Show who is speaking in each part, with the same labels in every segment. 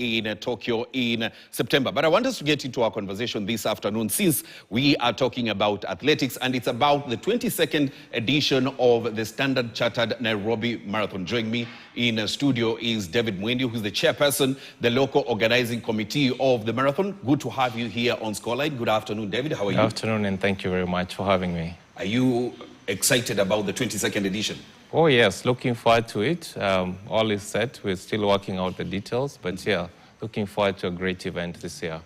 Speaker 1: in Tokyo in September. But I want us to get into our conversation this afternoon since we are talking about athletics, and it's about the 22nd edition of the Standard Chartered Nairobi Marathon. Joining me in studio is David Mwendi, who's the chairperson, the local organizing committee of the marathon. Good to have you here on Scoreline. Good afternoon, David. How are you?
Speaker 2: Good afternoon, and thank you very much for having me.
Speaker 1: Are you excited about the 22nd edition?
Speaker 2: Oh yes, looking forward to it. All is set. We're still working out the details, but yeah, looking forward to a great event this year.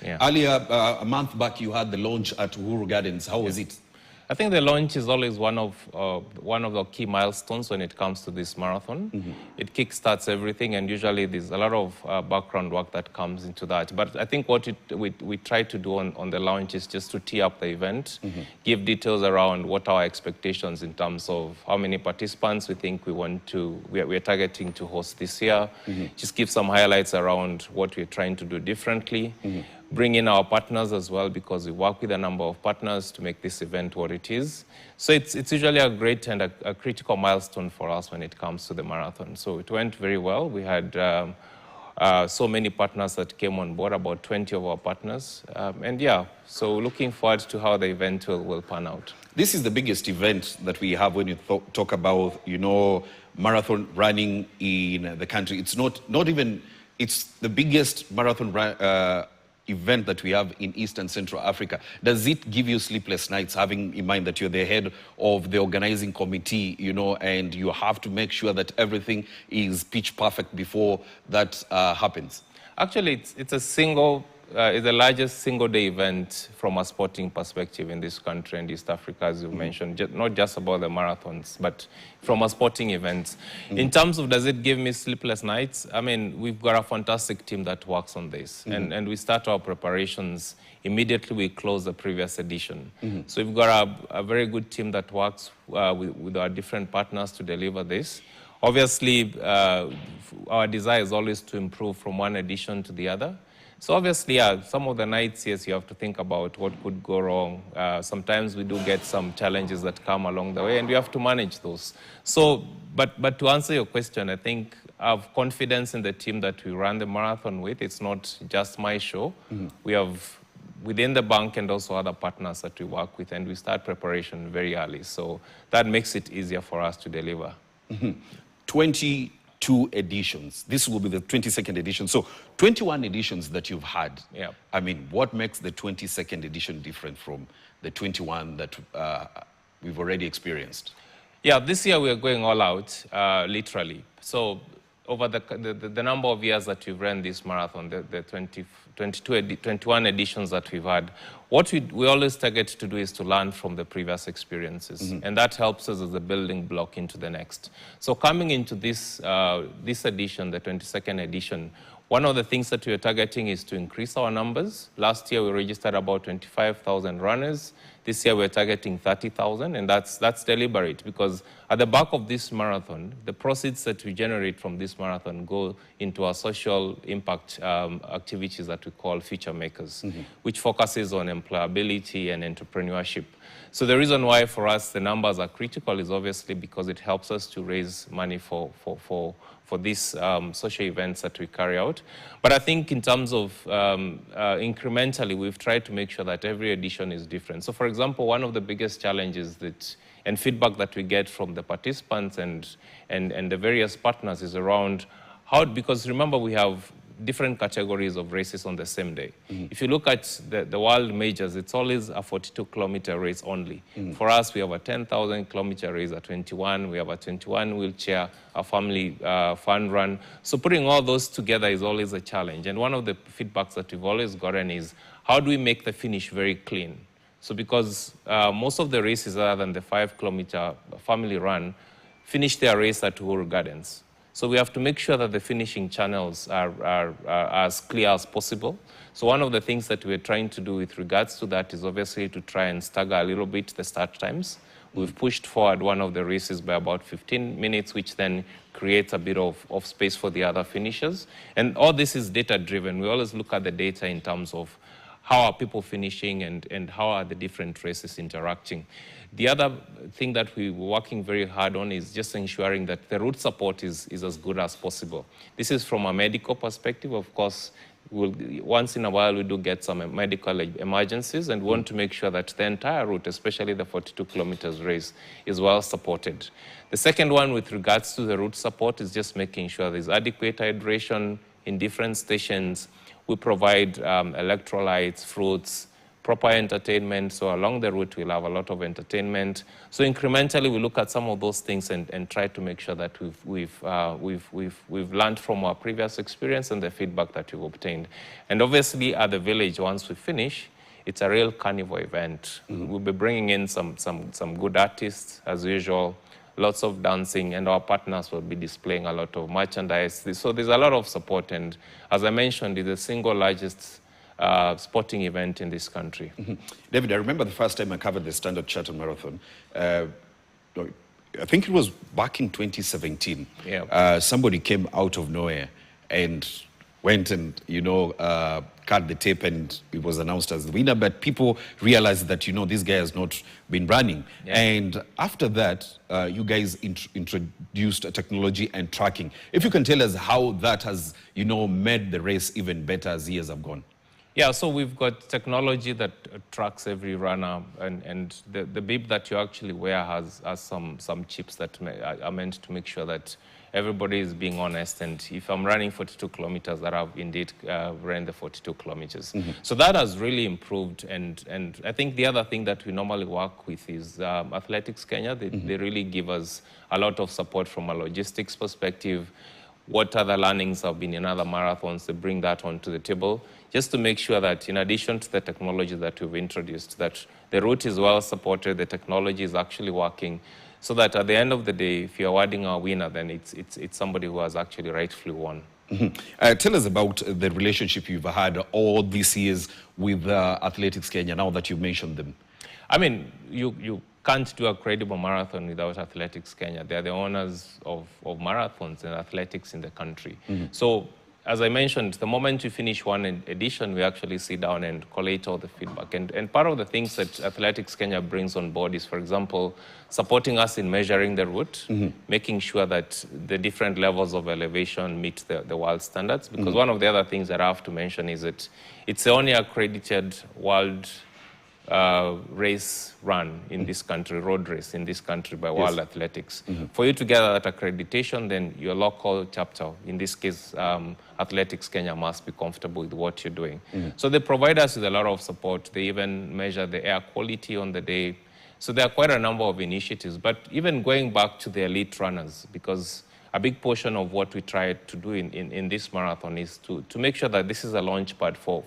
Speaker 2: Yeah.
Speaker 1: Earlier, a month back, you had the launch at Uhuru Gardens. How was it?
Speaker 2: I think the launch is always one of the key milestones when it comes to this marathon. It kickstarts everything, and usually there's a lot of background work that comes into that. But I think what we try to do on the launch is just to tee up the event, give details around what our expectations in terms of how many participants we think we're targeting to host this year. Just give some highlights around what we're trying to do differently. Bring in our partners as well, because we work with a number of partners to make this event what it is. So it's usually a great and a critical milestone for us when it comes to the marathon. So it went very well. We had so many partners that came on board, about 20 of our partners. And yeah, so looking forward to how the event will pan out.
Speaker 1: This is the biggest event that we have when you talk about, marathon running in the country. It's not even, it's the biggest marathon event that we have in East and Central Africa. Does it give you sleepless nights, having in mind that you're the head of the organizing committee, and you have to make sure that everything is pitch perfect before that happens?
Speaker 2: Actually, it's the largest single-day event from a sporting perspective in this country and East Africa, as you mentioned, not just about the marathons, but from a sporting event. In terms of does it give me sleepless nights, I mean, we've got a fantastic team that works on this, and we start our preparations immediately we close the previous edition. So we've got a very good team that works with our different partners to deliver this. Obviously, our desire is always to improve from one edition to the other. So obviously, yeah, some of the nights, yes, you have to think about what could go wrong. Sometimes we do get some challenges that come along the way, and we have to manage those. So, but to answer your question, I think I have confidence in the team that we run the marathon with. It's not just my show. We have within the bank and also other partners that we work with, and we start preparation very early. So that makes it easier for us to deliver.
Speaker 1: 22 editions. This will be the 22nd edition. So 21 editions that you've had.
Speaker 2: Yeah.
Speaker 1: I mean, what makes the 22nd edition different from the 21 that we've already experienced?
Speaker 2: Yeah, this year we are going all out, literally. So over the number of years that we've run this marathon, the 21 editions that we've had, what we always target to do is to learn from the previous experiences. And that helps us as a building block into the next. So coming into this edition, the 22nd edition, one of the things that we are targeting is to increase our numbers. Last year we registered about 25,000 runners. This year we're targeting 30,000, and that's deliberate, because at the back of this marathon, the proceeds that we generate from this marathon go into our social impact activities that we call Future Makers, which focuses on employability and entrepreneurship. So the reason why for us the numbers are critical is obviously because it helps us to raise money for these social events that we carry out. But I think in terms of incrementally, we've tried to make sure that every edition is different. So for example, one of the biggest challenges and feedback that we get from the participants and the various partners is around how, because remember we have different categories of races on the same day. If you look at the world majors, it's always a 42-kilometer race only. For us, we have a 10,000-kilometer race at 21. We have a 21 wheelchair, a family fun run. So putting all those together is always a challenge. And one of the feedbacks that we've always gotten is, how do we make the finish very clean? So because most of the races other than the 5-kilometer family run finish their race at Uhuru Gardens. So we have to make sure that the finishing channels are as clear as possible. So one of the things that we're trying to do with regards to that is obviously to try and stagger a little bit the start times. We've pushed forward one of the races by about 15 minutes, which then creates a bit of space for the other finishers. And all this is data-driven. We always look at the data in terms of how are people finishing and how are the different races interacting. The other thing that we're working very hard on is just ensuring that the route support is as good as possible. This is from a medical perspective. Of course, once in a while we do get some medical emergencies, and we want to make sure that the entire route, especially the 42 kilometers race, is well supported. The second one with regards to the route support is just making sure there's adequate hydration in different stations. We provide electrolytes, fruits, proper entertainment. So along the route, we'll have a lot of entertainment. So incrementally, we look at some of those things and try to make sure that we've learned from our previous experience and the feedback that we've obtained. And obviously, at the village, once we finish, it's a real carnival event. We'll be bringing in some good artists, as usual, lots of dancing, and our partners will be displaying a lot of merchandise. So there's a lot of support, and as I mentioned, it's the single largest sporting event in this country.
Speaker 1: David, I remember the first time I covered the Stanchart Marathon. I think it was back in 2017.
Speaker 2: Yeah.
Speaker 1: Somebody came out of nowhere and went and, cut the tape, and it was announced as the winner, but people realized that, this guy has not been running.
Speaker 2: Yeah.
Speaker 1: And after that, you guys introduced technology and tracking. If you can tell us how that has, made the race even better as years have gone.
Speaker 2: Yeah, so we've got technology that tracks every runner, and the bib that you actually wear has some chips that are meant to make sure that everybody is being honest. And if I'm running 42 kilometers, that I've indeed ran the 42 kilometers. So that has really improved. And I think the other thing that we normally work with is Athletics Kenya. They really give us a lot of support from a logistics perspective. What other learnings have been in other marathons, they bring that onto the table, just to make sure that in addition to the technology that we've introduced, that the route is well supported, the technology is actually working, so that at the end of the day, if you're awarding our winner, then it's somebody who has actually rightfully won.
Speaker 1: Tell us about the relationship you've had all these years with Athletics Kenya, now that you've mentioned them.
Speaker 2: I mean, you can't do a credible marathon without Athletics Kenya. They're the owners of marathons and athletics in the country. So, as I mentioned, the moment you finish one edition, we actually sit down and collate all the feedback. And part of the things that Athletics Kenya brings on board is, for example, supporting us in measuring the route, making sure that the different levels of elevation meet the world standards. Because one of the other things that I have to mention is that it's the only accredited world race run in this country, road race in this country by World Athletics. For you to get that accreditation, then your local chapter, in this case, Athletics Kenya, must be comfortable with what you're doing. So they provide us with a lot of support. They even measure the air quality on the day. So there are quite a number of initiatives, but even going back to the elite runners, because a big portion of what we try to do in this marathon is to make sure that this is a launch pad for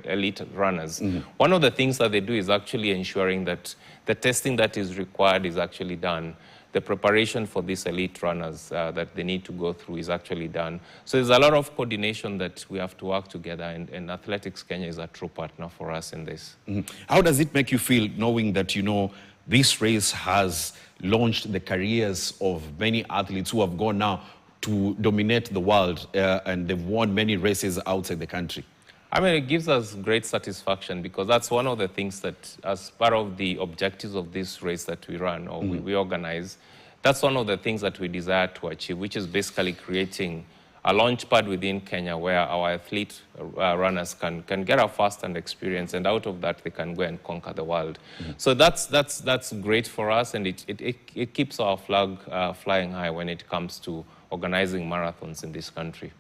Speaker 2: elite runners. One of the things that they do is actually ensuring that the testing that is required is actually done. The preparation for these elite runners that they need to go through is actually done. So there's a lot of coordination that we have to work together, and Athletics Kenya is a true partner for us in this.
Speaker 1: How does it make you feel knowing that, this race has launched the careers of many athletes who have gone now to dominate the world and they've won many races outside the country?
Speaker 2: I mean, it gives us great satisfaction, because that's one of the things that, as part of the objectives of this race that we run or we organize, that's one of the things that we desire to achieve, which is basically creating a launch pad within Kenya where our athlete runners can get a first-hand experience, and out of that they can go and conquer the world. So that's great for us, and it keeps our flag flying high when it comes to organizing marathons in this country.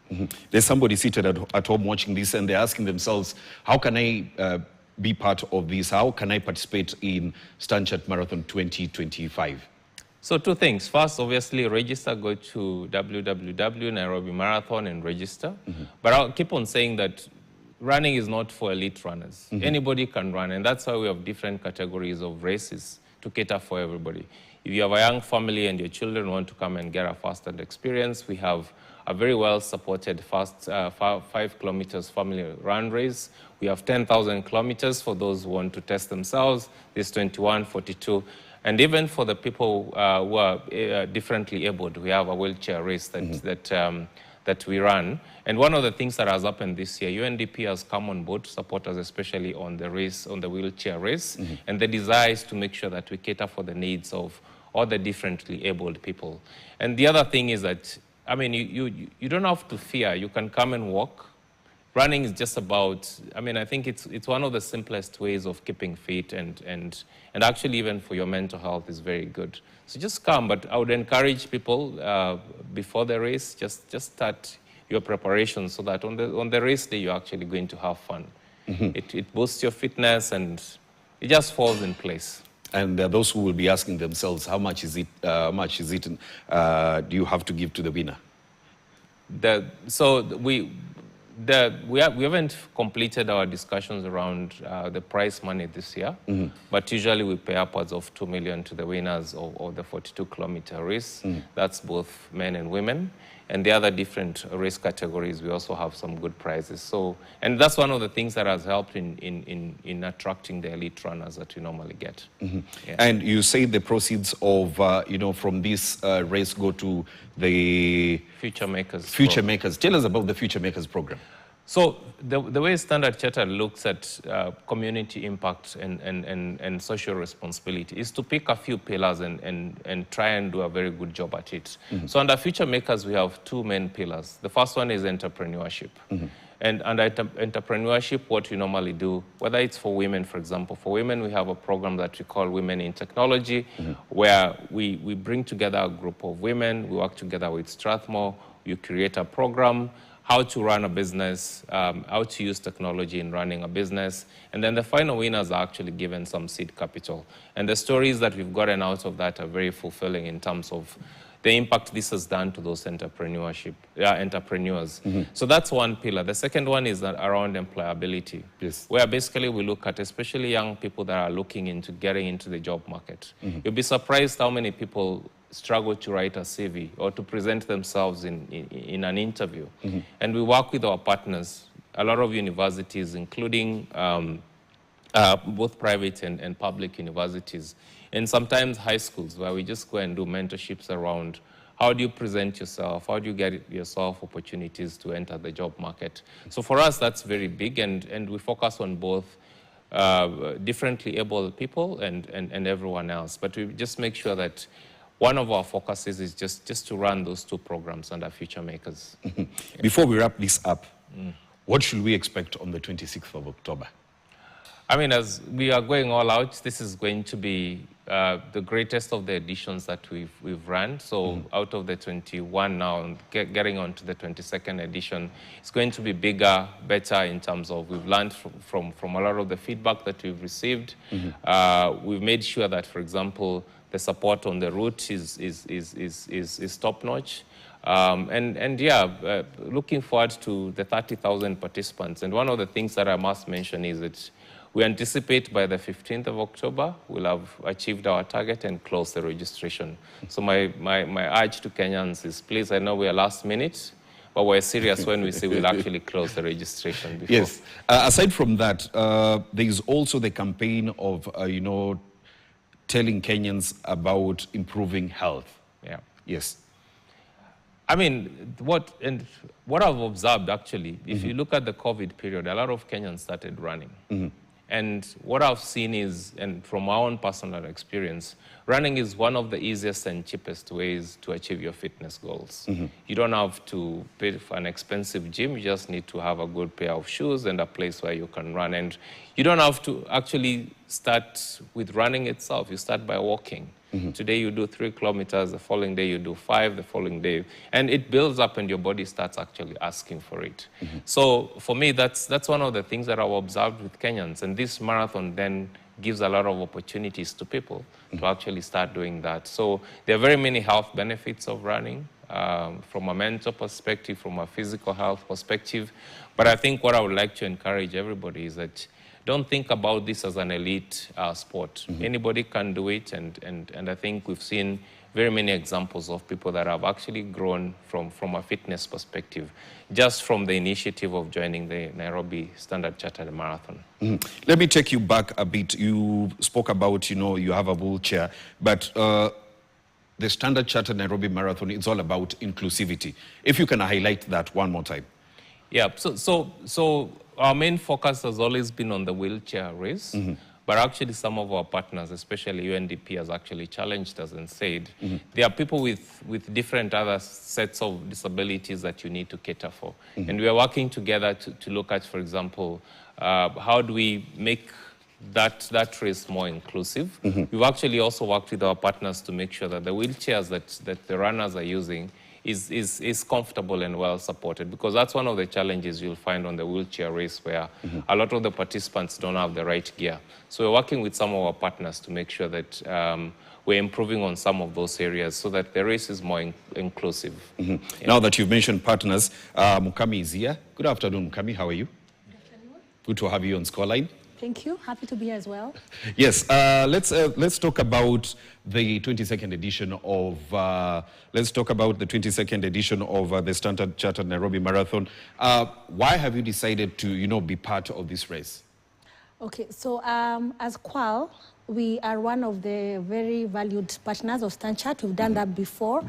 Speaker 1: There's somebody seated at home watching this, and they're asking themselves, how can I be part of this? How can I participate in Stanchart Marathon 2025?
Speaker 2: So two things. First, obviously, register. Go to www.Nairobi Marathon and register. But I'll keep on saying that running is not for elite runners. Anybody can run, and that's why we have different categories of races to cater for everybody. If you have a young family and your children want to come and get a first-hand experience, we have a very well-supported 5 kilometers family run race. We have 10,000 kilometers for those who want to test themselves. There's 21, 42. And even for the people who are differently abled, we have a wheelchair race that that we run. And one of the things that has happened this year, UNDP has come on board to support us, especially on the race, on the wheelchair race. And the desire is to make sure that we cater for the needs of all the differently abled people. And the other thing is that, I mean, you don't have to fear. You can come and walk. Running is just about, I mean, I think it's one of the simplest ways of keeping fit and actually even for your mental health is very good. So just come, but I would encourage people before the race, just start your preparation so that on the race day, you're actually going to have fun. It boosts your fitness and it just falls in place.
Speaker 1: And there are those who will be asking themselves, how much is it do you have to give to the winner?
Speaker 2: We haven't completed our discussions around the prize money this year, but usually we pay upwards of 2 million to the winners of the 42-kilometer race. That's both men and women. And the other different race categories, we also have some good prizes. So, and that's one of the things that has helped in attracting the elite runners that we normally get. Yeah.
Speaker 1: And you say the proceeds of, from this race go to the
Speaker 2: Future Makers.
Speaker 1: Future Makers. Tell us about the Future Makers program.
Speaker 2: So the way Standard Chartered looks at community impact and social responsibility is to pick a few pillars and try and do a very good job at it. So under Future Makers, we have two main pillars. The first one is entrepreneurship. And under entrepreneurship, what we normally do, whether it's for women, for example, for women, we have a program that we call Women in Technology, where we bring together a group of women, we work together with Strathmore, you create a program, how to run a business, how to use technology in running a business. And then the final winners are actually given some seed capital. And the stories that we've gotten out of that are very fulfilling in terms of the impact this has done to those entrepreneurs. So that's one pillar. The second one is around employability, where basically we look at especially young people that are looking into getting into the job market. You'll be surprised how many people struggle to write a CV or to present themselves in an interview. And we work with our partners, a lot of universities, including both private and public universities, and sometimes high schools, where we just go and do mentorships around how do you present yourself, how do you get yourself opportunities to enter the job market. So for us, that's very big, and we focus on both differently able people and everyone else. But we just make sure that one of our focuses is just to run those two programs under Future Makers.
Speaker 1: Before we wrap this up, what should we expect on the 26th of October?
Speaker 2: I mean, as we are going all out, this is going to be the greatest of the editions that we've run. So out of the 21 now, getting on to the 22nd edition, it's going to be bigger, better in terms of we've learned from a lot of the feedback that we've received. We've made sure that, for example, the support on the route is top-notch. Looking forward to the 30,000 participants. And one of the things that I must mention is that we anticipate by the 15th of October, we'll have achieved our target and close the registration. So my urge to Kenyans is, please, I know we are last minute, but we're serious when we say we'll actually close the registration before.
Speaker 1: Yes. Aside from that, there is also the campaign of, telling Kenyans about improving health.
Speaker 2: Yeah.
Speaker 1: Yes.
Speaker 2: I mean, what I've observed actually, if you look at the COVID period, a lot of Kenyans started running. And what I've seen is, and from my own personal experience, running is one of the easiest and cheapest ways to achieve your fitness goals. You don't have to pay for an expensive gym. You just need to have a good pair of shoes and a place where you can run. And you don't have to actually start with running itself. You start by walking. Today you do 3 kilometers, the following day you do 5, the following day. And it builds up and your body starts actually asking for it. So for me, that's one of the things that I've observed with Kenyans. And this marathon then gives a lot of opportunities to people to actually start doing that. So there are very many health benefits of running, from a mental perspective, from a physical health perspective. But I think what I would like to encourage everybody is that don't think about this as an elite sport. Anybody can do it, and I think we've seen very many examples of people that have actually grown from a fitness perspective, just from the initiative of joining the Nairobi Standard Chartered Marathon.
Speaker 1: Let me take you back a bit. You spoke about, you have a wheelchair, but the Standard Chartered Nairobi Marathon is all about inclusivity. If you can highlight that one more time.
Speaker 2: Yeah, so our main focus has always been on the wheelchair race, but actually some of our partners, especially UNDP, has actually challenged us and said, there are people with different other sets of disabilities that you need to cater for. And we are working together to look at, for example, how do we make that race more inclusive. We've actually also worked with our partners to make sure that the wheelchairs that the runners are using is comfortable and well supported, because that's one of the challenges you'll find on the wheelchair race, where a lot of the participants don't have the right gear. So we're working with some of our partners to make sure that we're improving on some of those areas so that the race is more inclusive. Yeah.
Speaker 1: Now that you've mentioned partners, Mukami is here. Good afternoon, Mukami. How are you?
Speaker 3: Good afternoon.
Speaker 1: Good to have you on Scoreline.
Speaker 3: Thank you. Happy to be here as well.
Speaker 1: Yes, let's talk about the 22nd edition of the Standard Chartered Nairobi Marathon. Why have you decided to be part of this race?
Speaker 3: Okay, so as Qual, we are one of the very valued partners of Stanchart. We've done that before.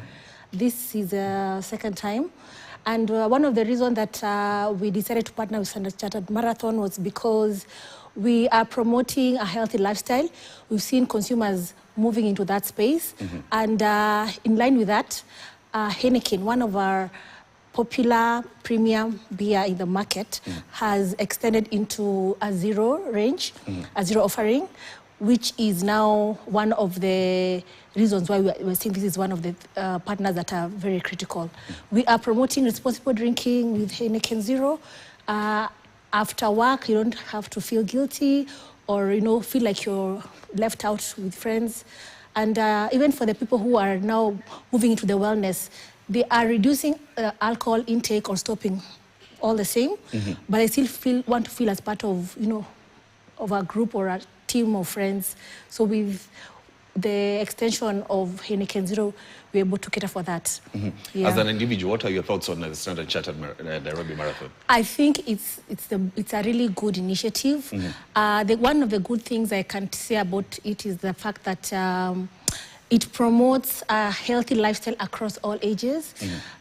Speaker 3: This is the second time. And one of the reasons that we decided to partner with Standard Chartered Marathon was because we are promoting a healthy lifestyle. We've seen consumers moving into that space. And in line with that, Heineken, one of our popular premium beer in the market, has extended into a zero range, a zero offering, which is now one of the reasons why we're saying this is one of the partners that are very critical. We are promoting responsible drinking with Heineken Zero. After work, you don't have to feel guilty or feel like you're left out with friends. And even for the people who are now moving into the wellness, they are reducing alcohol intake or stopping all the same, but I still want to feel as part of of a group or a team of friends. So with the extension of Heineken Zero, we're able to cater for that. Yeah.
Speaker 1: As an individual, what are your thoughts on the Standard Chartered Nairobi Marathon?
Speaker 3: I think it's a really good initiative. One of the good things I can say about it is the fact that it promotes a healthy lifestyle across all ages.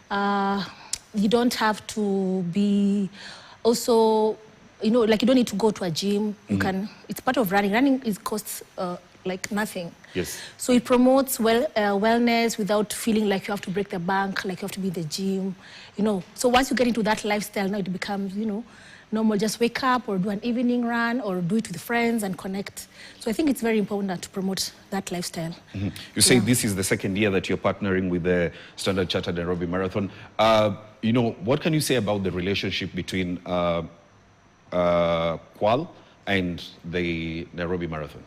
Speaker 3: You don't have to be also, you don't need to go to a gym. You can. It's part of running. Running costs like nothing.
Speaker 1: Yes.
Speaker 3: So it promotes wellness without feeling like you have to break the bank, like you have to be in the gym, So once you get into that lifestyle, now it becomes, normal. Just wake up or do an evening run or do it with friends and connect. So I think it's very important to promote that lifestyle.
Speaker 1: You say this is the second year that you're partnering with the Standard Chartered Nairobi Marathon. What can you say about the relationship between Qual and the Nairobi Marathon?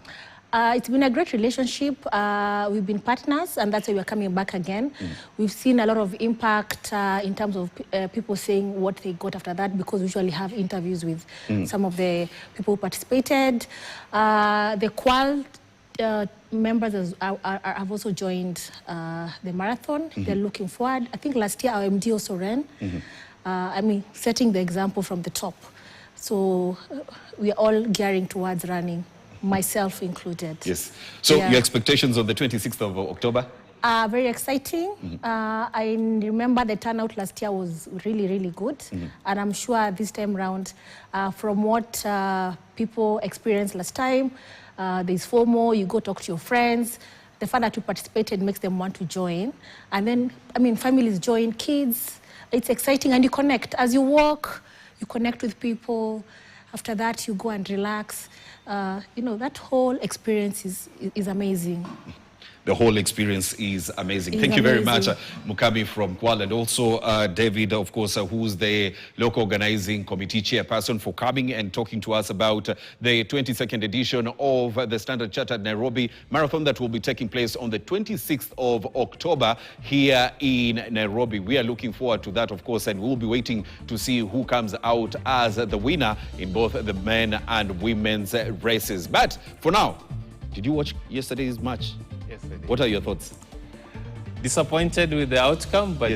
Speaker 3: It's been a great relationship. We've been partners, and that's why we're coming back again. We've seen a lot of impact in terms of people saying what they got after that, because we usually have interviews with some of the people who participated. The Qual members have also joined the marathon. They're looking forward. I think last year our MD also ran. Setting the example from the top. So we are all gearing towards running, myself included.
Speaker 1: Yes. So your expectations on the 26th of October?
Speaker 3: Very exciting. I remember the turnout last year was really, really good. And I'm sure this time around, from what people experienced last time, there's FOMO, you go talk to your friends. The fact that you participated makes them want to join. And then, families join, kids. It's exciting, and you connect. As you walk, you connect with people. After that, you go and relax. That whole experience is amazing.
Speaker 1: The whole experience is amazing. Thank you very much, Mukami from Qual, and also David, of course, who's the local organizing committee chairperson, for coming and talking to us about the 22nd edition of the Standard Chartered Nairobi Marathon that will be taking place on the 26th of October here in Nairobi. We are looking forward to that, of course, and we'll be waiting to see who comes out as the winner in both the men and women's races. But for now, did you watch yesterday's match?
Speaker 2: Yes, I did.
Speaker 1: What are your thoughts?
Speaker 2: Disappointed with the outcome, but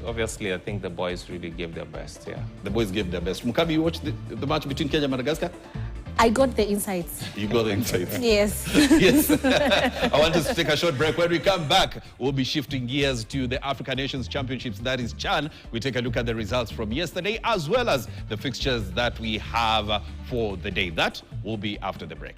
Speaker 2: obviously I think the boys really gave their best. Yeah.
Speaker 1: The boys gave their best. Mukami, you watched the match between Kenya and Madagascar?
Speaker 3: I got the insights.
Speaker 1: You got the insights.
Speaker 3: Yes.
Speaker 1: Yes. I want us to take a short break. When we come back, we'll be shifting gears to the African Nations Championships. That is CHAN. We take a look at the results from yesterday, as well as the fixtures that we have for the day. That will be after the break.